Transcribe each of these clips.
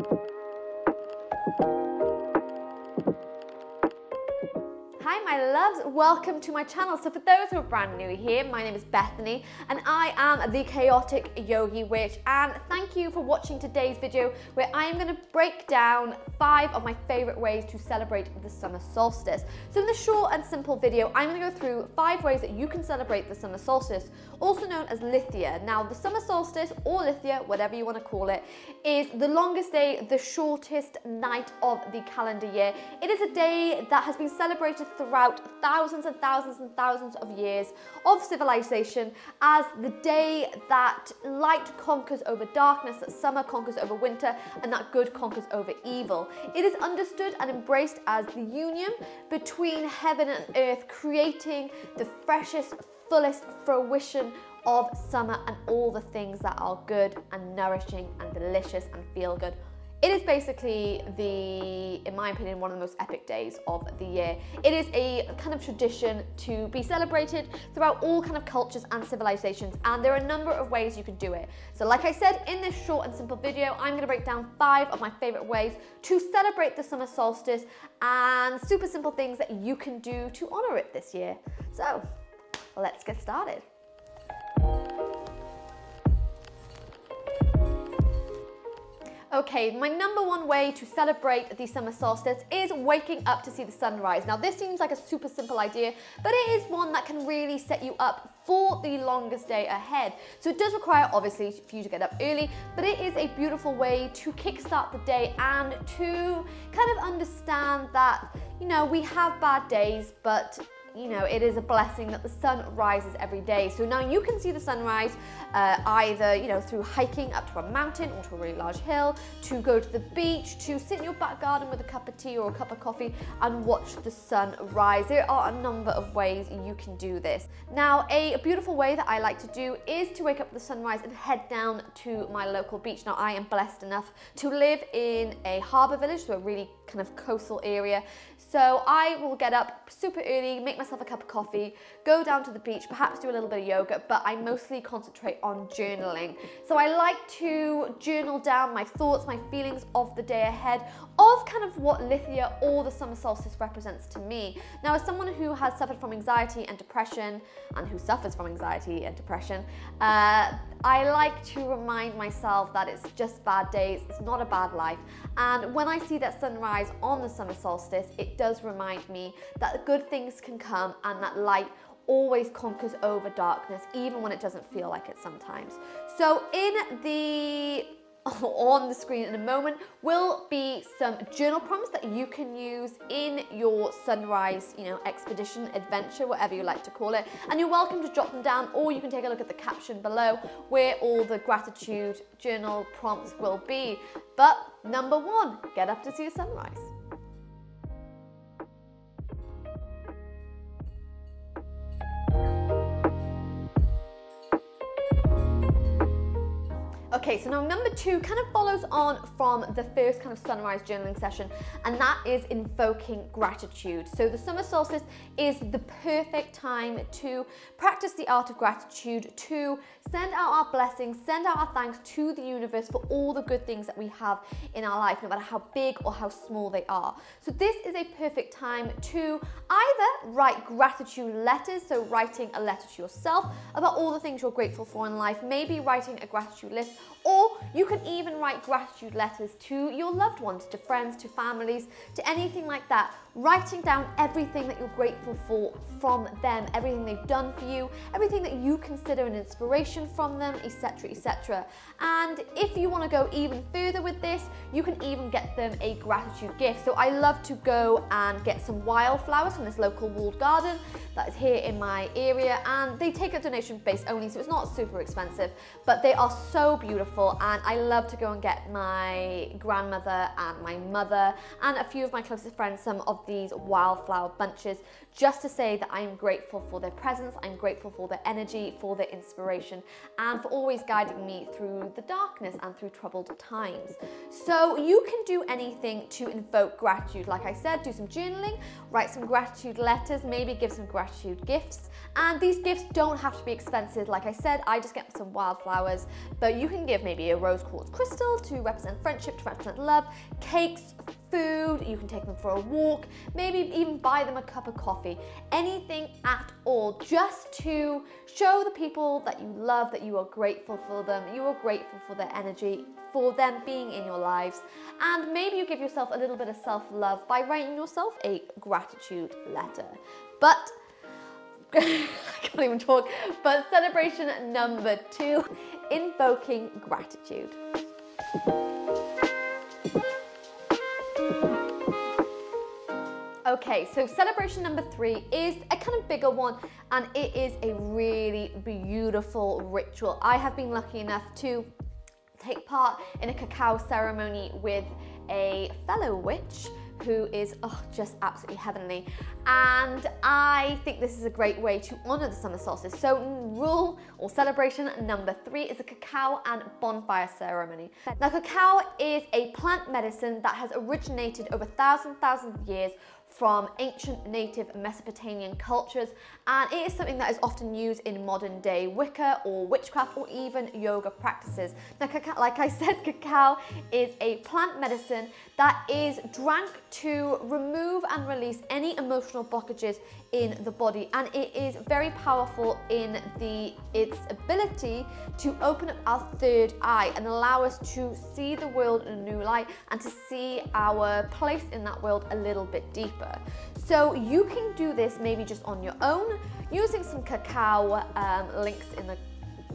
Hi my loves, welcome to my channel. So for those who are brand new here, my name is Bethany and I am the Chaotic Yogi Witch, and thank you for watching today's video where I am going to break down 5 of my favourite ways to celebrate the summer solstice. So in this short and simple video, I'm going to go through 5 ways that you can celebrate the summer solstice, also known as Lithia. Now the summer solstice, or Lithia, whatever you want to call it, is the longest day, the shortest night of the calendar year. It is a day that has been celebrated throughout thousands and thousands and thousands of years of civilization as the day that light conquers over darkness, that summer conquers over winter, and that good conquers over evil. It is understood and embraced as the union between heaven and earth, creating the freshest, fullest fruition of summer and all the things that are good and nourishing and delicious and feel good. It is basically in my opinion, one of the most epic days of the year. It is a kind of tradition to be celebrated throughout all kind of cultures and civilizations, and there are a number of ways you can do it. So like I said, in this short and simple video, I'm going to break down 5 of my favorite ways to celebrate the summer solstice and super simple things that you can do to honor it this year. So let's get started. Okay, my number 1 way to celebrate the summer solstice is waking up to see the sunrise. Now this seems like a super simple idea, but it is one that can really set you up for the longest day ahead. So it does require, obviously, for you to get up early, but it is a beautiful way to kickstart the day and to kind of understand that, you know, we have bad days, but you know, it is a blessing that the sun rises every day. So now you can see the sunrise either, you know, through hiking up to a mountain or to a really large hill, to go to the beach, to sit in your back garden with a cup of tea or a cup of coffee and watch the sun rise. There are a number of ways you can do this. Now, a beautiful way that I like to do is to wake up with the sunrise and head down to my local beach. Now, I am blessed enough to live in a harbour village, so a really kind of coastal area. So I will get up super early, make myself a cup of coffee, go down to the beach, perhaps do a little bit of yoga, but I mostly concentrate on journaling. So I like to journal down my thoughts, my feelings of the day ahead, of kind of what Lithia or the summer solstice represents to me. Now, as someone who has suffered from anxiety and depression, and who suffers from anxiety and depression, I like to remind myself that it's just bad days, it's not a bad life. And when I see that sunrise on the summer solstice, it does remind me that good things can come and that light always conquers over darkness, even when it doesn't feel like it sometimes. So on the screen in a moment will be some journal prompts that you can use in your sunrise, you know, expedition, adventure, whatever you like to call it. And you're welcome to jot them down, or you can take a look at the caption below where all the gratitude journal prompts will be. But number 1, get up to see a sunrise. Okay, so now number 2 kind of follows on from the first kind of sunrise journaling session, and that is invoking gratitude. So the summer solstice is the perfect time to practice the art of gratitude, to send out our blessings, send out our thanks to the universe for all the good things that we have in our life, no matter how big or how small they are. So this is a perfect time to either write gratitude letters, so writing a letter to yourself about all the things you're grateful for in life, maybe writing a gratitude list, or you can even write gratitude letters to your loved ones, to friends, to families, to anything like that. Writing down everything that you're grateful for from them, everything they've done for you, everything that you consider an inspiration from them, etc., etc. And if you want to go even further with this, you can even get them a gratitude gift. So I love to go and get some wildflowers from this local walled garden that is here in my area, and they take a donation base only, so it's not super expensive, but they are so beautiful. And I love to go and get my grandmother and my mother and a few of my closest friends some of these wildflower bunches, just to say that I'm grateful for their presence, I'm grateful for their energy, for their inspiration, and for always guiding me through the darkness and through troubled times. So you can do anything to invoke gratitude. Like I said, do some journaling, write some gratitude letters, maybe give some gratitude gifts. And these gifts don't have to be expensive. Like I said, I just get some wildflowers, but you can give give maybe a rose quartz crystal to represent friendship, to represent love, cakes, food, you can take them for a walk, maybe even buy them a cup of coffee, anything at all, just to show the people that you love that you are grateful for them, you are grateful for their energy, for them being in your lives. And maybe you give yourself a little bit of self-love by writing yourself a gratitude letter. But I can't even talk, but celebration number 2, invoking gratitude. Okay, so celebration number 3 is a kind of bigger one, and it is a really beautiful ritual. I have been lucky enough to take part in a cacao ceremony with a fellow witch who is just absolutely heavenly, and I think this is a great way to honor the summer solstice. So rule or celebration number 3 is a cacao and bonfire ceremony. Now, cacao is a plant medicine that has originated over thousands of years from ancient native Mesopotamian cultures, and it is something that is often used in modern day Wicca or witchcraft or even yoga practices. Now, cacao, like I said, cacao is a plant medicine that is drank to remove and release any emotional blockages in the body, and it is very powerful in its ability to open up our third eye and allow us to see the world in a new light and to see our place in that world a little bit deeper. So you can do this maybe just on your own using some cacao, links in the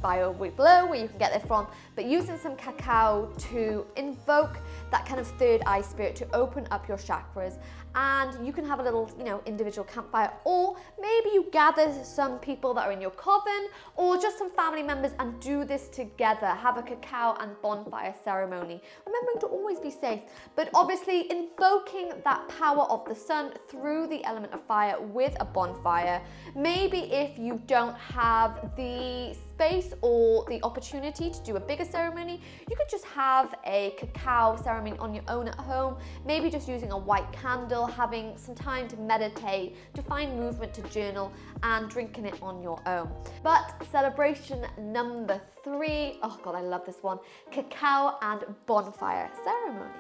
bio below where you can get it from, but using some cacao to invoke that kind of third eye spirit to open up your chakras. And you can have a little, individual campfire, or maybe you gather some people that are in your coven or just some family members and do this together. Have a cacao and bonfire ceremony, remembering to always be safe, but obviously invoking that power of the sun through the element of fire with a bonfire. Maybe if you don't have the space or the opportunity to do a bigger ceremony, you could just have a cacao ceremony on your own at home, maybe just using a white candle, having some time to meditate, to find movement, to journal, and drinking it on your own. But celebration number 3, oh God, I love this one, cacao and bonfire ceremony.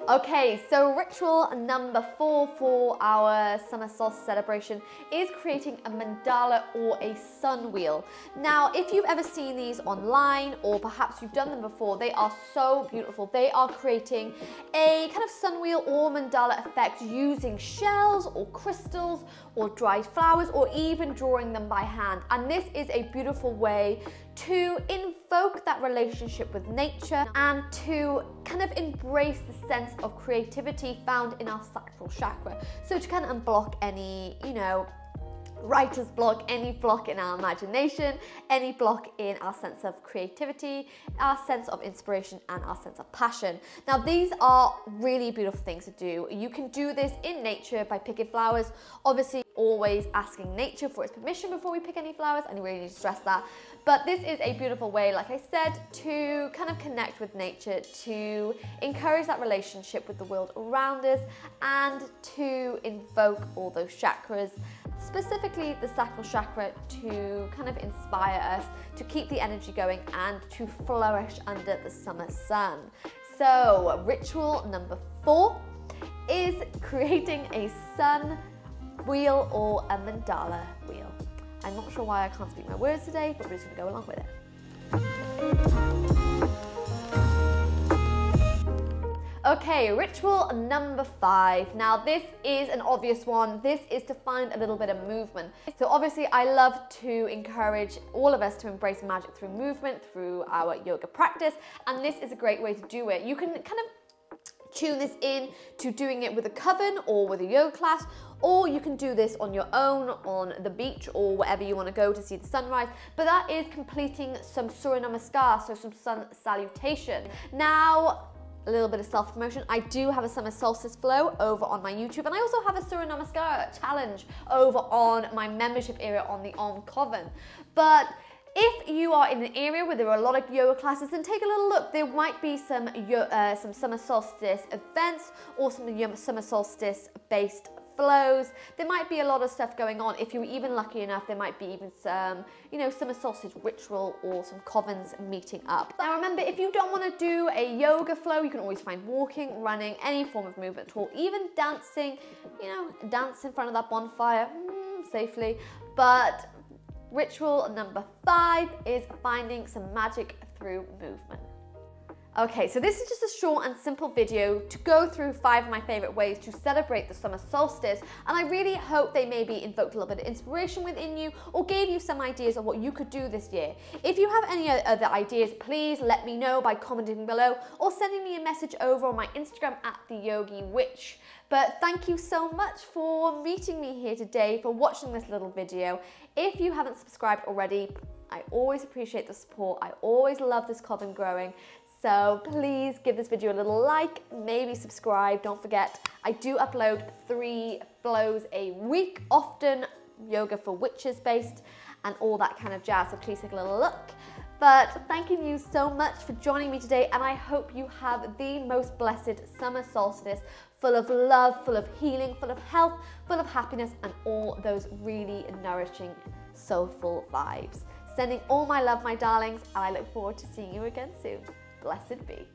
Okay, so ritual number 4 for our summer solstice celebration is creating a mandala or a sun wheel. Now, if you've ever seen these online, or perhaps you've done them before, they are so beautiful. They are creating a kind of sun wheel or mandala effect using shells or crystals or dried flowers, or even drawing them by hand. And this is a beautiful way to invoke that relationship with nature and to kind of embrace the sense of creativity found in our sacral chakra. So to kind of unblock any, writer's block, any block in our imagination, any block in our sense of creativity, our sense of inspiration, and our sense of passion. Now, these are really beautiful things to do. You can do this in nature by picking flowers. Obviously, always asking nature for its permission before we pick any flowers, and I really need to stress that. But this is a beautiful way, like I said, to kind of connect with nature, to encourage that relationship with the world around us, and to invoke all those chakras, specifically the sacral chakra, to kind of inspire us, to keep the energy going, and to flourish under the summer sun. So ritual number 4 is creating a sun wheel or a mandala wheel. I'm not sure why I can't speak my words today, but we're just going to go along with it. Okay, ritual number 5. Now, this is an obvious one. This is to find a little bit of movement. So obviously, I love to encourage all of us to embrace magic through movement, through our yoga practice, and this is a great way to do it. You can kind of tune this in to doing it with a coven or with a yoga class, or you can do this on your own on the beach or wherever you want to go to see the sunrise, but that is completing some Surya Namaskar, so some sun salutation. Now, a little bit of self-promotion, I do have a summer solstice flow over on my YouTube, and I also have a Surya Namaskar challenge over on my membership area on the Om Coven. But if you are in an area where there are a lot of yoga classes, then take a little look. There might be some summer solstice events or some summer solstice based flows. There might be a lot of stuff going on. If you were even lucky enough, there might be even some, you know, summer solstice ritual or some covens meeting up. Now remember, if you don't want to do a yoga flow, you can always find walking, running, any form of movement at all, even dancing, you know, dance in front of that bonfire safely. But ritual number 5 is finding some magic through movement. Okay, so this is just a short and simple video to go through 5 of my favorite ways to celebrate the summer solstice, and I really hope they maybe invoked a little bit of inspiration within you or gave you some ideas of what you could do this year. If you have any other ideas, please let me know by commenting below or sending me a message over on my Instagram at @TheYogiWitch. But thank you so much for meeting me here today, for watching this little video. If you haven't subscribed already, I always appreciate the support. I always love this coven growing. So please give this video a little like, maybe subscribe. Don't forget, I do upload 3 flows a week, often yoga for witches based and all that kind of jazz. So please take a little look. But thanking you so much for joining me today, and I hope you have the most blessed summer solstice, full of love, full of healing, full of health, full of happiness, and all those really nourishing, soulful vibes. Sending all my love, my darlings, and I look forward to seeing you again soon. Blessed be.